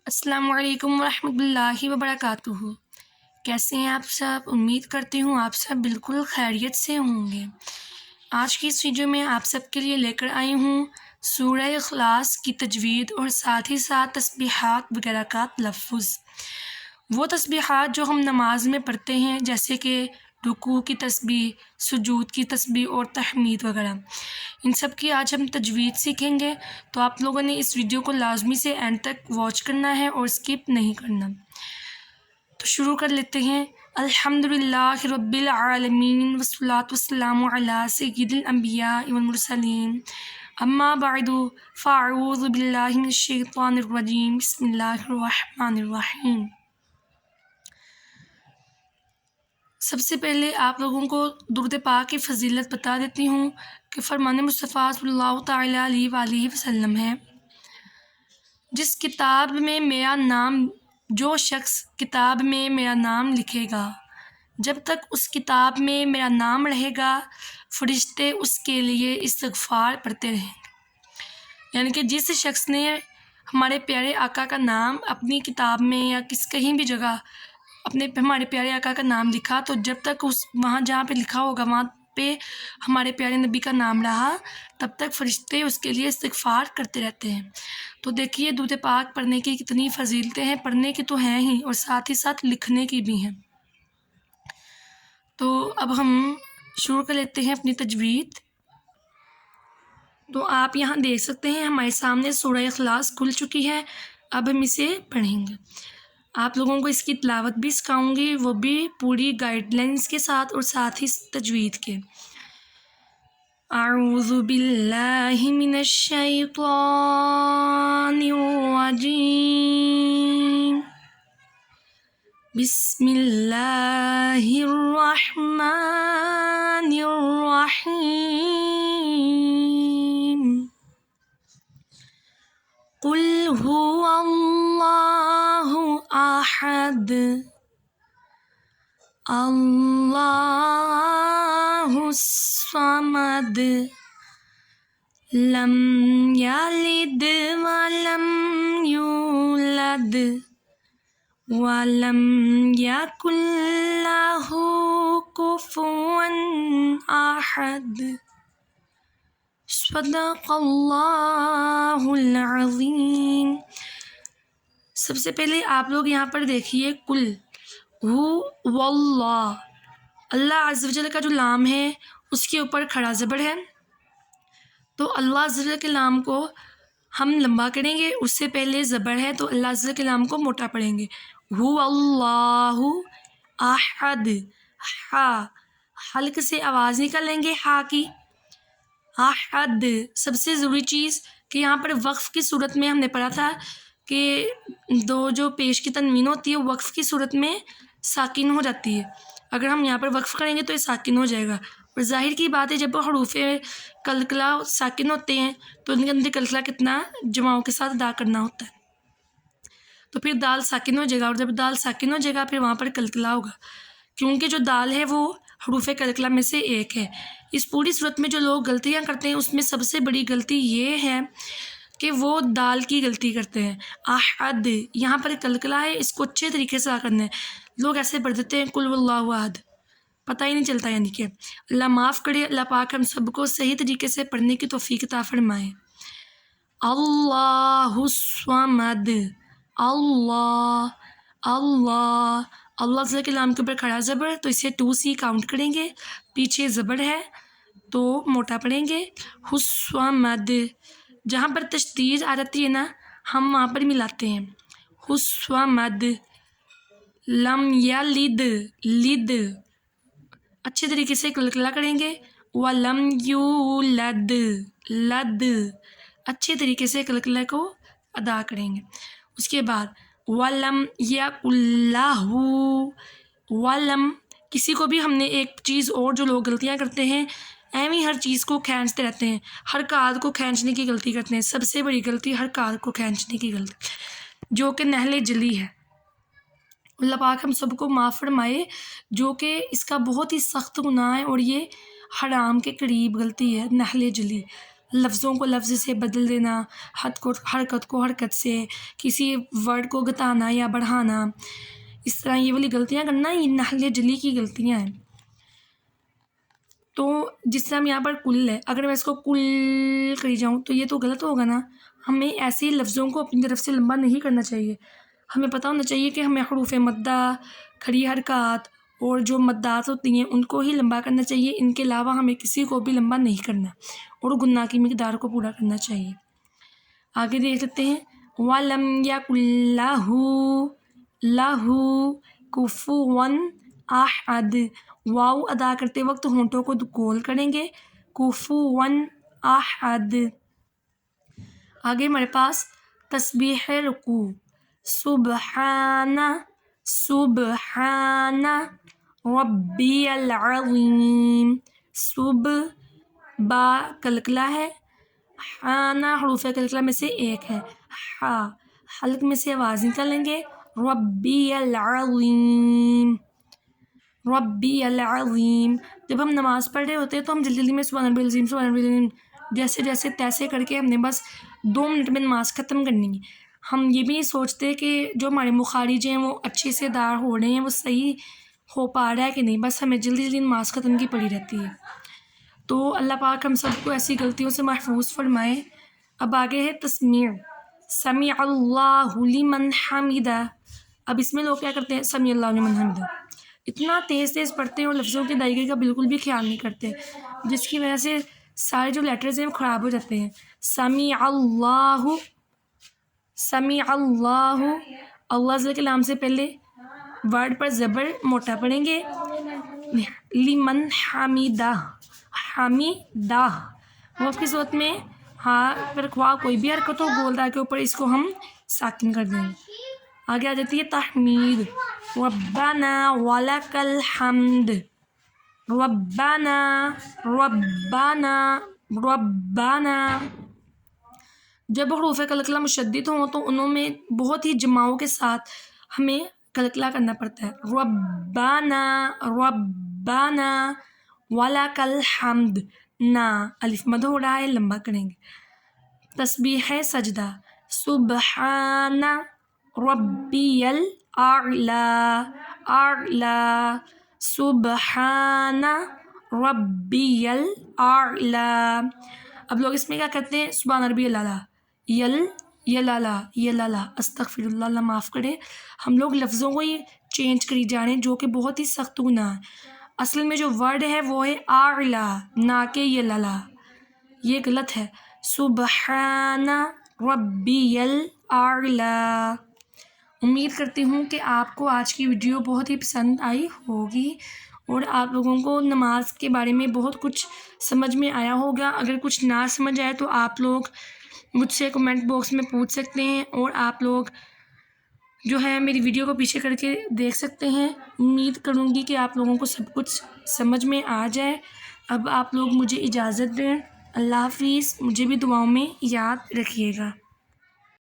السلام علیکم ورحمۃ اللہ وبرکاتہ۔ کیسے ہیں آپ سب؟ امید کرتی ہوں آپ سب بالکل خیریت سے ہوں گے۔ آج کی اس ویڈیو میں آپ سب کے لیے لے کر آئی ہوں سورہ اخلاص کی تجوید اور ساتھ ہی ساتھ تسبیحات وغیرہ کا تلفظ۔ وہ تسبیحات جو ہم نماز میں پڑھتے ہیں، جیسے کہ رکوع کی تسبیح، سجود کی تسبیح اور تحمید وغیرہ، ان سب کی آج ہم تجوید سیکھیں گے۔ تو آپ لوگوں نے اس ویڈیو کو لازمی سے اینڈ تک واچ کرنا ہے اور اسکپ نہیں کرنا۔ تو شروع کر لیتے ہیں۔ الحمدللہ رب العالمین والصلاة والسلام علی سید الانبیاء والمرسلین، اما بعد فاعوذ باللہ من الشیطان الرجیم، بسم اللہ الرحمن الرحیم۔ سب سے پہلے آپ لوگوں کو درود پاک کی فضیلت بتا دیتی ہوں کہ فرمان مصطفیٰ صلی اللہ تعالیٰ علیہ وآلہ وسلم ہے، جس کتاب میں میرا نام، جو شخص کتاب میں میرا نام لکھے گا، جب تک اس کتاب میں میرا نام رہے گا، فرشتے اس کے لیے استغفار پڑھتے رہیں گے۔ یعنی کہ جس شخص نے ہمارے پیارے آقا کا نام اپنی کتاب میں یا کہیں بھی جگہ ہمارے پیارے آقا کا نام لکھا، تو جب تک وہاں جہاں پہ لکھا ہوگا وہاں پہ ہمارے پیارے نبی کا نام رہا، تب تک فرشتے اس کے لیے استغفار کرتے رہتے ہیں۔ تو دیکھیے درود پاک پڑھنے کی کتنی فضیلتیں ہیں، پڑھنے کی تو ہیں ہی اور ساتھ ہی ساتھ لکھنے کی بھی ہیں۔ تو اب ہم شروع کر لیتے ہیں اپنی تجوید۔ تو آپ یہاں دیکھ سکتے ہیں ہمارے سامنے سورہ اخلاص کھل چکی ہے، اب ہم اسے پڑھیں گے۔ آپ لوگوں کو اس کی تلاوت بھی سکھاؤں گی، وہ بھی پوری گائیڈ لائنز کے ساتھ اور ساتھ ہی تجوید کے۔ اعوذ باللہ من الشیطان الرجیم، بسم اللہ الرحمن الرحیم۔ قل هو اللہ احد اللہ الصمد لم یلد ولم یولد ولم یکن لہ کفوا احد۔ صدق اللہ العظیم۔ سب سے پہلے آپ لوگ یہاں پر دیکھیے، کل ہو واللہ، اللہ عز و جل کا جو لام ہے اس کے اوپر کھڑا زبر ہے، تو اللہ عز و جل کے لام کو ہم لمبا کریں گے، اس سے پہلے زبر ہے تو اللہ عز و جل کے لام کو موٹا پڑھیں گے۔ ہو اللہ احد، ہا حلق سے آواز نکالیں گے ہا کی، احد۔ سب سے ضروری چیز کہ یہاں پر وقف کی صورت میں ہم نے پڑھا تھا کہ دو جو پیش کی تنوین ہوتی ہے وقف کی صورت میں ساکن ہو جاتی ہے، اگر ہم یہاں پر وقف کریں گے تو یہ ساکن ہو جائے گا، اور ظاہر کی بات ہے جب حروف قلقلہ ساکن ہوتے ہیں تو ان کے اندر قلقلہ کتنا جماؤں کے ساتھ ادا کرنا ہوتا ہے، تو پھر دال ساکن ہو جائے گا، اور جب دال ساکن ہو جائے گا پھر وہاں پر قلقلہ ہوگا، کیونکہ جو دال ہے وہ حروف قلقلہ میں سے ایک ہے۔ اس پوری صورت میں جو لوگ غلطیاں کرتے ہیں اس میں سب سے بڑی غلطی یہ ہے کہ وہ دال کی غلطی کرتے ہیں۔ احد، یہاں پر قلقلہ ہے، اس کو اچھے طریقے سے ادا کرنا ہے۔ لوگ ایسے پڑھ دیتے ہیں قل واللہ احد، پتہ ہی نہیں چلتا، یعنی کہ اللہ معاف کرے، اللہ پاک ہم سب کو صحیح طریقے سے پڑھنے کی توفیق عطا فرمائے۔ اللہ الصمد، اللہ اللہ، اللہ سے کے نام کے اوپر کھڑا زبر تو اسے 2C کاؤنٹ کریں گے، پیچھے زبر ہے تو موٹا پڑھیں گے۔ الصمد، جہاں پر تشدید آ جاتی ہے نا ہم وہاں پر ملاتے ہیں۔ الصمد، لم یلد، لد اچھے طریقے سے قلقلہ کریں گے، ولم یولد، لد اچھے طریقے سے قلقلہ کو ادا کریں گے۔ اس کے بعد ولم یکن لہ، ولم، کسی کو بھی ہم نے ایک چیز اور جو لوگ غلطیاں کرتے ہیں ایویں ہر چیز کو کھینچتے رہتے ہیں، ہر کاد کو کھینچنے کی غلطی کرتے ہیں، سب سے بڑی غلطی ہر کاد کو کھینچنے کی غلطی، جو کہ نحل جلی ہے۔ اللہ پاک ہم سب کو معاف فرمائے، جو کہ اس کا بہت ہی سخت گناہ ہے اور یہ حرام کے قریب غلطی ہے، نحل جلی۔ لفظوں کو لفظ سے بدل دینا، حرکت کو حرکت سے، کسی ورڈ کو گھٹانا یا بڑھانا، اس طرح یہ والی غلطیاں کرنا، یہ نحل جلی کی غلطیاں ہیں۔ تو جس طرح یہاں پر کل ہے، اگر میں اس کو کل کری جاؤں تو یہ تو غلط ہوگا نا۔ ہمیں ایسے لفظوں کو اپنی طرف سے لمبا نہیں کرنا چاہیے، ہمیں پتہ ہونا چاہیے کہ ہمیں حروف مدہ، کھڑی حرکات اور جو مدات ہوتی ہیں ان کو ہی لمبا کرنا چاہیے، ان کے علاوہ ہمیں کسی کو بھی لمبا نہیں کرنا اور غنہ کی مقدار کو پورا کرنا چاہیے۔ آگے دیکھ لیتے ہیں، وَلَمْ يَكُنْ لَهُ لَهُ كُفُوًا أَحَدٌ، واو ادا کرتے وقت ہونٹوں کو گول کریں گے، کفواً احد۔ آگے ہمارے پاس تسبیح رکوع، سبحان سبحان ربی العظیم، با کلکلا ہے، حانا حروف کلکلا میں سے ایک ہے، حلق میں سے آواز نکالیں گے، ربی العظیم ربی العظیم۔ جب ہم نماز پڑھ رہے ہوتے ہیں تو ہم جلدی جلدی میں سبحان ربی العظیم سبحان ربی العظیم جیسے جیسے تیسے کر کے ہم نے بس 2 منٹ میں نماز ختم کرنی ہے۔ ہم یہ بھی نہیں سوچتے کہ جو ہمارے مخارج ہیں وہ اچھے سے ادا ہو رہے ہیں، وہ صحیح ہو پا رہا ہے کہ نہیں، بس ہمیں جلدی جلدی نماز ختم کی پڑی رہتی ہے۔ تو اللہ پاک ہم سب کو ایسی غلطیوں سے محفوظ فرمائے۔ اب آگے ہے تسمیع، سمیع اللہ لمن حمدہ۔ اب اس میں لوگ کیا کرتے ہیں، سمیع اللہ لمن حمدہ اتنا تیز تیز پڑھتے ہیں اور لفظوں کے ادائیگی کا بالکل بھی خیال نہیں کرتے، جس کی وجہ سے سارے جو لیٹرز ہیں وہ خراب ہو جاتے ہیں۔ سمیع اللہ، سمیع اللہ، اللہ ذل کے نام سے پہلے ورڈ پر زبر موٹا پڑھیں گے، لمن حمیدہ، حمیدہ، وقف کی صورت میں ہاں پر خواہ کوئی بھی حرکت ہو گول دار کے اوپر، اس کو ہم ساکن کر دیں گے۔ آگے آ جاتی ہے تحمید، ربنا ولک الحمد، ربنا ربنا ربنا۔ جب حروف کلکلہ مشدد ہوں تو انہوں میں بہت ہی جماؤں کے ساتھ ہمیں کلکلہ کرنا پڑتا ہے، ربنا ربنا ولک الحمد، نا الف مد ہو رہا ہے، لمبا کریں گے۔ تسبیح سجدہ، سبحان ربی الاعلی، اعلی، سبحان ربی الاعلی۔ اب لوگ اس میں کیا کرتے ہیں، سبحان ربی الاعلی، یلالا، استغفر اللہ، اللہ معاف کرے، ہم لوگ لفظوں کو ہی چینج کری جا رہے ہیں جو کہ بہت ہی سخت گناہ ہے۔ اصل میں جو ورڈ ہے وہ ہے اعلی، نہ کہ یلالا، یہ غلط ہے، سبحان ربی الاعلی۔ امید کرتی ہوں کہ آپ کو آج کی ویڈیو بہت ہی پسند آئی ہوگی اور آپ لوگوں کو نماز کے بارے میں بہت کچھ سمجھ میں آیا ہوگا۔ اگر کچھ نہ سمجھ آئے تو آپ لوگ مجھ سے کمنٹ باکس میں پوچھ سکتے ہیں اور آپ لوگ جو ہے میری ویڈیو کو پیچھے کر کے دیکھ سکتے ہیں۔ امید کروں گی کہ آپ لوگوں کو سب کچھ سمجھ میں آ جائے۔ اب آپ لوگ مجھے اجازت دیں، اللہ حافظ، مجھے بھی دعاؤں میں یاد رکھیے گا۔